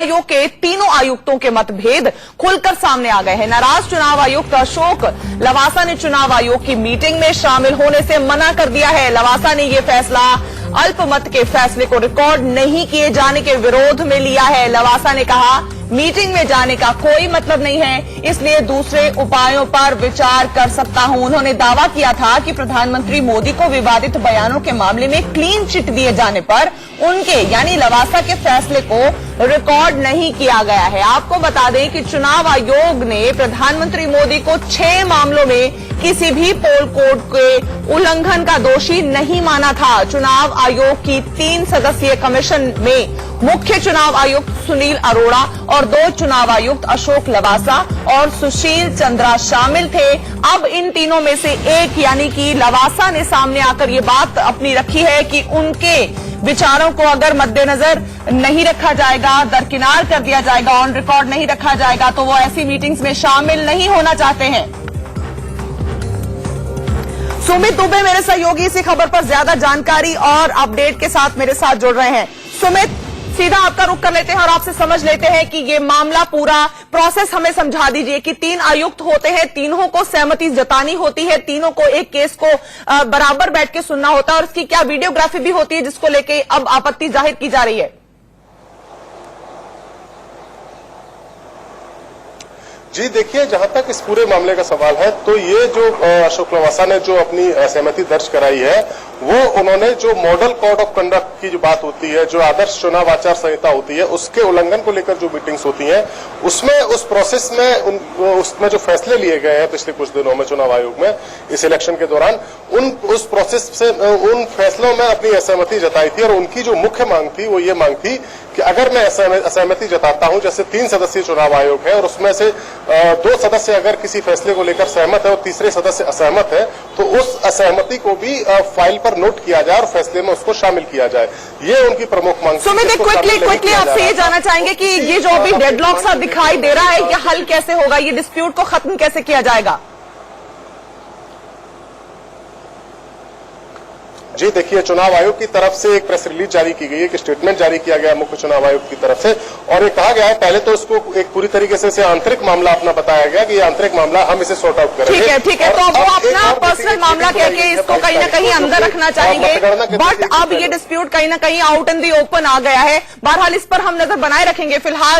आयोग के तीनों आयुक्तों के मतभेद खुलकर सामने आ गए हैं। नाराज चुनाव आयुक्त अशोक लवासा ने चुनाव आयोग की मीटिंग में शामिल होने से मना कर दिया है। लवासा ने यह फैसला अल्पमत के फैसले को रिकॉर्ड नहीं किए जाने के विरोध में लिया है। लवासा ने कहा, मीटिंग में जाने का कोई मतलब नहीं है, इसलिए दूसरे उपायों पर विचार कर सकता हूं। उन्होंने दावा किया था कि प्रधानमंत्री मोदी को विवादित बयानों के मामले में क्लीन चिट दिए जाने पर उनके यानी लवासा के फैसले को रिकॉर्ड नहीं किया गया है। आपको बता दें कि चुनाव आयोग ने प्रधानमंत्री मोदी को 6 मामलों में किसी भी पोल कोड के उल्लंघन का दोषी नहीं माना था। चुनाव आयोग की 3 सदस्यीय कमीशन में मुख्य चुनाव आयुक्त सुनील अरोड़ा और 2 चुनाव आयुक्त अशोक लवासा और सुशील चंद्रा शामिल थे। अब इन तीनों में से एक यानी कि लवासा ने सामने आकर ये बात अपनी रखी है कि उनके विचारों को अगर मद्देनजर नहीं रखा जाएगा, दरकिनार कर दिया जाएगा, ऑन रिकॉर्ड नहीं रखा जाएगा, तो वो ऐसी मीटिंग्स में शामिल नहीं होना चाहते हैं। सुमित दुबे मेरे सहयोगी इसी खबर पर ज्यादा जानकारी और अपडेट के साथ मेरे साथ जुड़ रहे हैं। सुमित, सीधा आपका रुख कर लेते हैं और आपसे समझ लेते हैं कि ये मामला पूरा प्रोसेस हमें समझा दीजिए कि 3 आयुक्त होते हैं, तीनों को सहमति जतानी होती है, तीनों को एक केस को बराबर बैठ के सुनना होता है और उसकी क्या वीडियोग्राफी भी होती है जिसको लेके अब आपत्ति जाहिर की जा रही है। जी देखिए, जहां तक इस पूरे मामले का सवाल है तो ये जो अशोक लवासा ने जो अपनी सहमति दर्ज कराई है वो उन्होंने जो मॉडल कोड ऑफ कंडक्ट की जो बात होती है, जो आदर्श चुनाव आचार संहिता होती है, उसके उल्लंघन को लेकर जो मीटिंग्स होती हैं उसमें उस प्रोसेस में उसमें जो फैसले लिए गए हैं पिछले कुछ दिनों में चुनाव आयोग में इस इलेक्शन के दौरान उस प्रोसेस से उन फैसलों में अपनी असहमति जताई थी और उनकी जो मुख्य मांग थी वो ये मांग थी कि अगर मैं असहमति जताता हूं, जैसे 3 सदस्यीय चुनाव आयोग है और उसमें से 2 सदस्य अगर किसी फैसले को लेकर सहमत है और तीसरे सदस्य असहमत है, तो उस असहमति को भी फाइल पर नोट किया जाए और फैसले में उसको शामिल किया जाए। ये उनकी प्रमुख मांग। सुमित, क्विकली आपसे ये जानना चाहेंगे कि ये जो अभी डेडलॉक सा दिखाई दे रहा है, ये हल कैसे होगा, ये डिस्प्यूट को खत्म कैसे किया जाएगा? जी देखिए, चुनाव आयोग की तरफ से एक प्रेस रिलीज जारी की गई है, एक स्टेटमेंट जारी किया गया मुख्य चुनाव आयुक्त की तरफ से और ये कहा गया है, पहले तो इसको एक पूरी तरीके से आंतरिक मामला अपना बताया गया कि ये आंतरिक मामला हम इसे सॉर्ट आउट करेंगे। ठीक है, तो वो अपना पर्सनल मामला कह के इसको कहीं ना कहीं अंदर रखना चाहेंगे, बट अब ये डिस्प्यूट कहीं ना कहीं आउट इन दी ओपन आ गया है। बहरहाल इस पर हम नजर बनाए रखेंगे। फिलहाल